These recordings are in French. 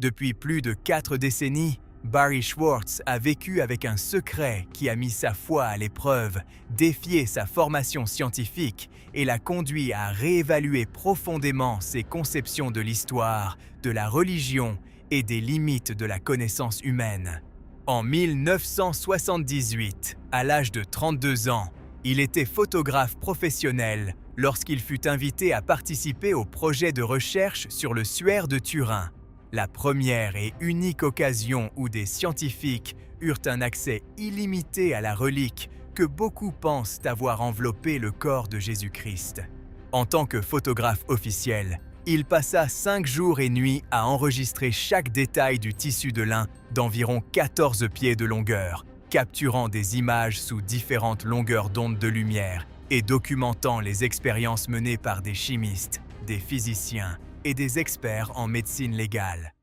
Depuis plus de 4 décennies, Barry Schwartz a vécu avec un secret qui a mis sa foi à l'épreuve, défié sa formation scientifique et l'a conduit à réévaluer profondément ses conceptions de l'histoire, de la religion et des limites de la connaissance humaine. En 1978, à l'âge de 32 ans, il était photographe professionnel lorsqu'il fut invité à participer au projet de recherche sur le suaire de Turin, la première et unique occasion où des scientifiques eurent un accès illimité à la relique que beaucoup pensent avoir enveloppé le corps de Jésus-Christ. En tant que photographe officiel, il passa 5 jours et nuits à enregistrer chaque détail du tissu de lin d'environ 14 pieds de longueur, capturant des images sous différentes longueurs d'onde de lumière et documentant les expériences menées par des chimistes, des physiciens et des experts en médecine légale.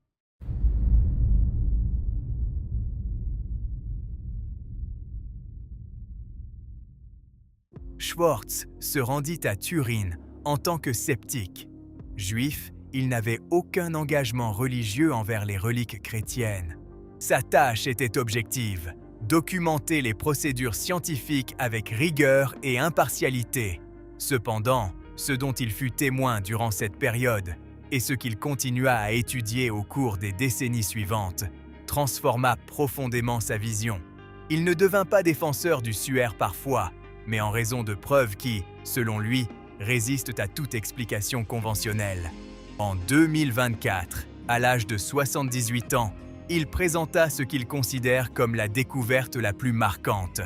Schwartz se rendit à Turin en tant que sceptique. Juif, il n'avait aucun engagement religieux envers les reliques chrétiennes. Sa tâche était objective: documenter les procédures scientifiques avec rigueur et impartialité. Cependant, ce dont il fut témoin durant cette période, et ce qu'il continua à étudier au cours des décennies suivantes, transforma profondément sa vision. Il ne devint pas défenseur du suaire par foi, mais en raison de preuves qui, selon lui, résistent à toute explication conventionnelle. En 2024, à l'âge de 78 ans, il présenta ce qu'il considère comme la découverte la plus marquante.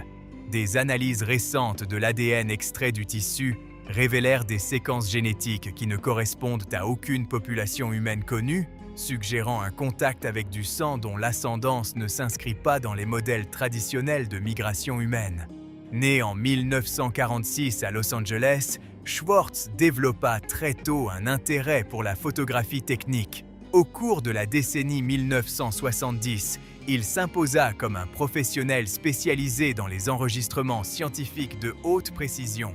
Des analyses récentes de l'ADN extrait du tissu révélèrent des séquences génétiques qui ne correspondent à aucune population humaine connue, suggérant un contact avec du sang dont l'ascendance ne s'inscrit pas dans les modèles traditionnels de migration humaine. Né en 1946 à Los Angeles, Schwartz développa très tôt un intérêt pour la photographie technique. Au cours de la décennie 1970, il s'imposa comme un professionnel spécialisé dans les enregistrements scientifiques de haute précision.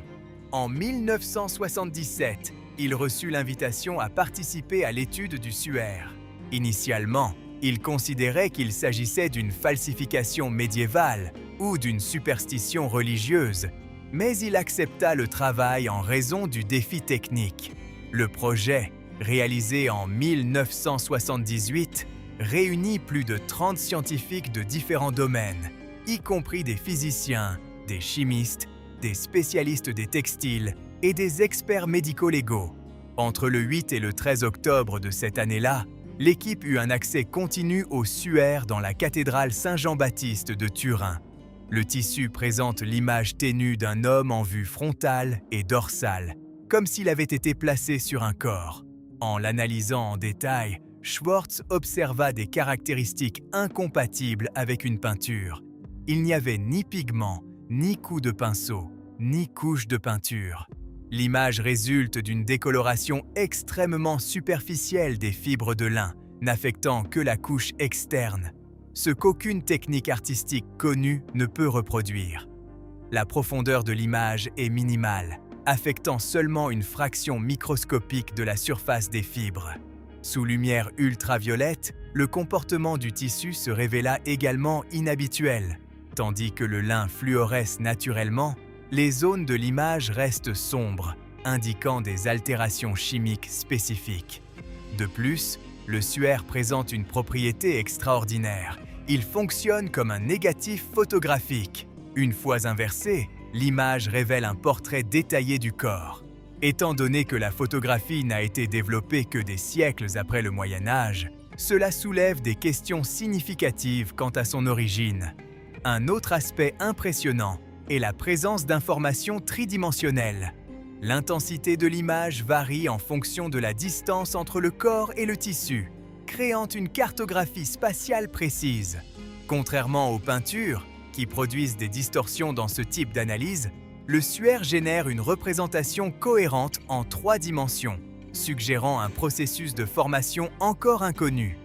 En 1977, il reçut l'invitation à participer à l'étude du suaire. Initialement, il considérait qu'il s'agissait d'une falsification médiévale ou d'une superstition religieuse, mais il accepta le travail en raison du défi technique. Le projet, réalisé en 1978, réunit plus de 30 scientifiques de différents domaines, y compris des physiciens, des chimistes, des spécialistes des textiles et des experts médico-légaux. Entre le 8 et le 13 octobre de cette année-là, l'équipe eut un accès continu au suaire dans la cathédrale Saint-Jean-Baptiste de Turin. Le tissu présente l'image ténue d'un homme en vue frontale et dorsale, comme s'il avait été placé sur un corps. En l'analysant en détail, Schwartz observa des caractéristiques incompatibles avec une peinture. Il n'y avait ni pigments, ni coup de pinceau, ni couche de peinture. L'image résulte d'une décoloration extrêmement superficielle des fibres de lin, n'affectant que la couche externe, ce qu'aucune technique artistique connue ne peut reproduire. La profondeur de l'image est minimale, affectant seulement une fraction microscopique de la surface des fibres. Sous lumière ultraviolette, le comportement du tissu se révéla également inhabituel. Tandis que le lin fluoresce naturellement, les zones de l'image restent sombres, indiquant des altérations chimiques spécifiques. De plus, le suaire présente une propriété extraordinaire. Il fonctionne comme un négatif photographique. Une fois inversé, l'image révèle un portrait détaillé du corps. Étant donné que la photographie n'a été développée que des siècles après le Moyen Âge, cela soulève des questions significatives quant à son origine. Un autre aspect impressionnant est la présence d'informations tridimensionnelles. L'intensité de l'image varie en fonction de la distance entre le corps et le tissu, créant une cartographie spatiale précise. Contrairement aux peintures, qui produisent des distorsions dans ce type d'analyse, le suaire génère une représentation cohérente en 3 dimensions, suggérant un processus de formation encore inconnu.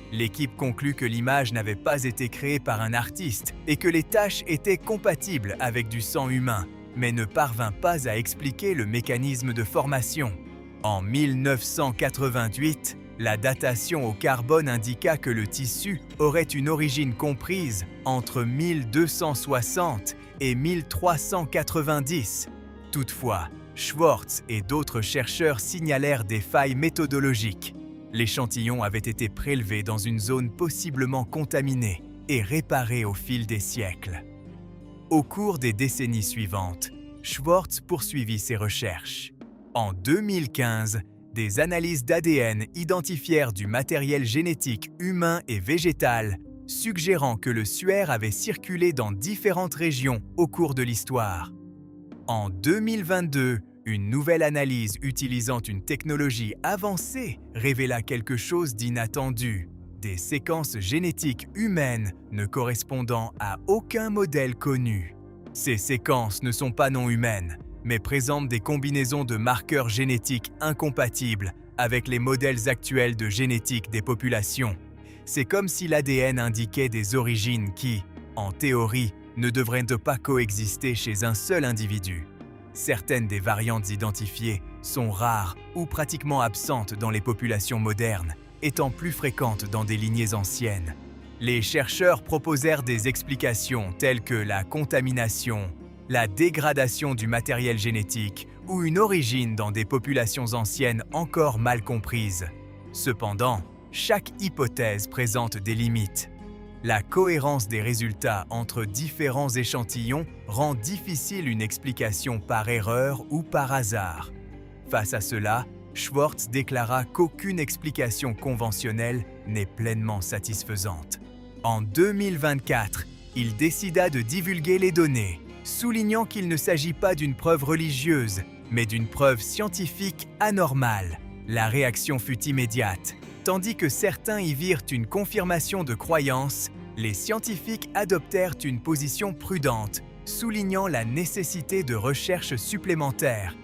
L'équipe conclut que l'image n'avait pas été créée par un artiste et que les taches étaient compatibles avec du sang humain, mais ne parvint pas à expliquer le mécanisme de formation. En 1988, La datation au carbone indiqua que le tissu aurait une origine comprise entre 1260 et 1390. Toutefois, Schwartz et d'autres chercheurs signalèrent des failles méthodologiques. L'échantillon avait été prélevé dans une zone possiblement contaminée et réparé au fil des siècles. Au cours des décennies suivantes, Schwartz poursuivit ses recherches. En 2015, des analyses d'ADN identifièrent du matériel génétique humain et végétal, suggérant que le suaire avait circulé dans différentes régions au cours de l'histoire. En 2022, une nouvelle analyse utilisant une technologie avancée révéla quelque chose d'inattendu, des séquences génétiques humaines ne correspondant à aucun modèle connu. Ces séquences ne sont pas non humaines, mais présentent des combinaisons de marqueurs génétiques incompatibles avec les modèles actuels de génétique des populations. C'est comme si l'ADN indiquait des origines qui, en théorie, ne devraient pas coexister chez un seul individu. Certaines des variantes identifiées sont rares ou pratiquement absentes dans les populations modernes, étant plus fréquentes dans des lignées anciennes. Les chercheurs proposèrent des explications telles que la contamination, la dégradation du matériel génétique ou une origine dans des populations anciennes encore mal comprises. Cependant, chaque hypothèse présente des limites. La cohérence des résultats entre différents échantillons rend difficile une explication par erreur ou par hasard. Face à cela, Schwartz déclara qu'aucune explication conventionnelle n'est pleinement satisfaisante. En 2024, il décida de divulguer les données, soulignant qu'il ne s'agit pas d'une preuve religieuse, mais d'une preuve scientifique anormale. La réaction fut immédiate. Tandis que certains y virent une confirmation de croyance, les scientifiques adoptèrent une position prudente, soulignant la nécessité de recherches supplémentaires.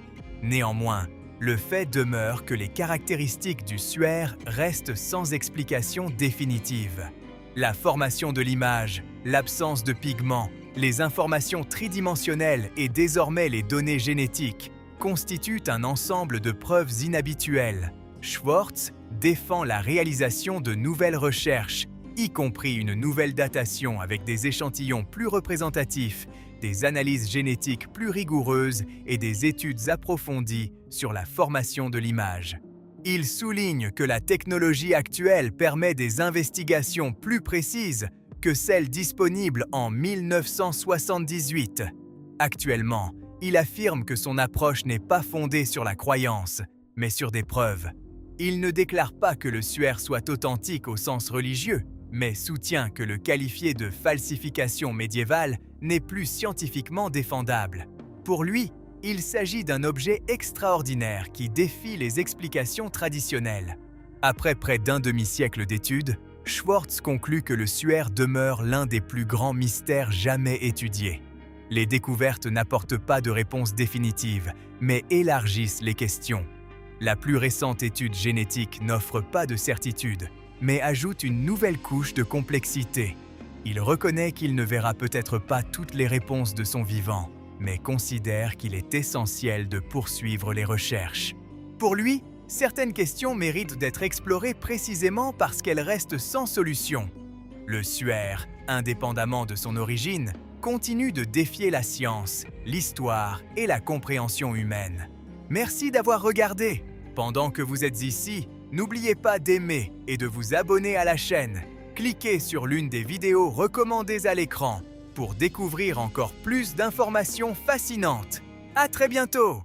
Néanmoins, le fait demeure que les caractéristiques du suaire restent sans explication définitive. La formation de l'image, l'absence de pigments, les informations tridimensionnelles et désormais les données génétiques constituent un ensemble de preuves inhabituelles. Schwartz défend la réalisation de nouvelles recherches, y compris une nouvelle datation avec des échantillons plus représentatifs, des analyses génétiques plus rigoureuses et des études approfondies sur la formation de l'image. Il souligne que la technologie actuelle permet des investigations plus précises que celles disponibles en 1978. Actuellement, il affirme que son approche n'est pas fondée sur la croyance, mais sur des preuves. Il ne déclare pas que le suaire soit authentique au sens religieux, mais soutient que le qualifier de falsification médiévale n'est plus scientifiquement défendable. Pour lui, il s'agit d'un objet extraordinaire qui défie les explications traditionnelles. Après près d'un demi-siècle d'études, Schwartz conclut que le suaire demeure l'un des plus grands mystères jamais étudiés. Les découvertes n'apportent pas de réponse définitive, mais élargissent les questions. La plus récente étude génétique n'offre pas de certitude, mais ajoute une nouvelle couche de complexité. Il reconnaît qu'il ne verra peut-être pas toutes les réponses de son vivant, mais considère qu'il est essentiel de poursuivre les recherches. Pour lui, certaines questions méritent d'être explorées précisément parce qu'elles restent sans solution. Le suaire, indépendamment de son origine, continue de défier la science, l'histoire et la compréhension humaine. Merci d'avoir regardé. Pendant que vous êtes ici, n'oubliez pas d'aimer et de vous abonner à la chaîne. Cliquez sur l'une des vidéos recommandées à l'écran pour découvrir encore plus d'informations fascinantes. À très bientôt!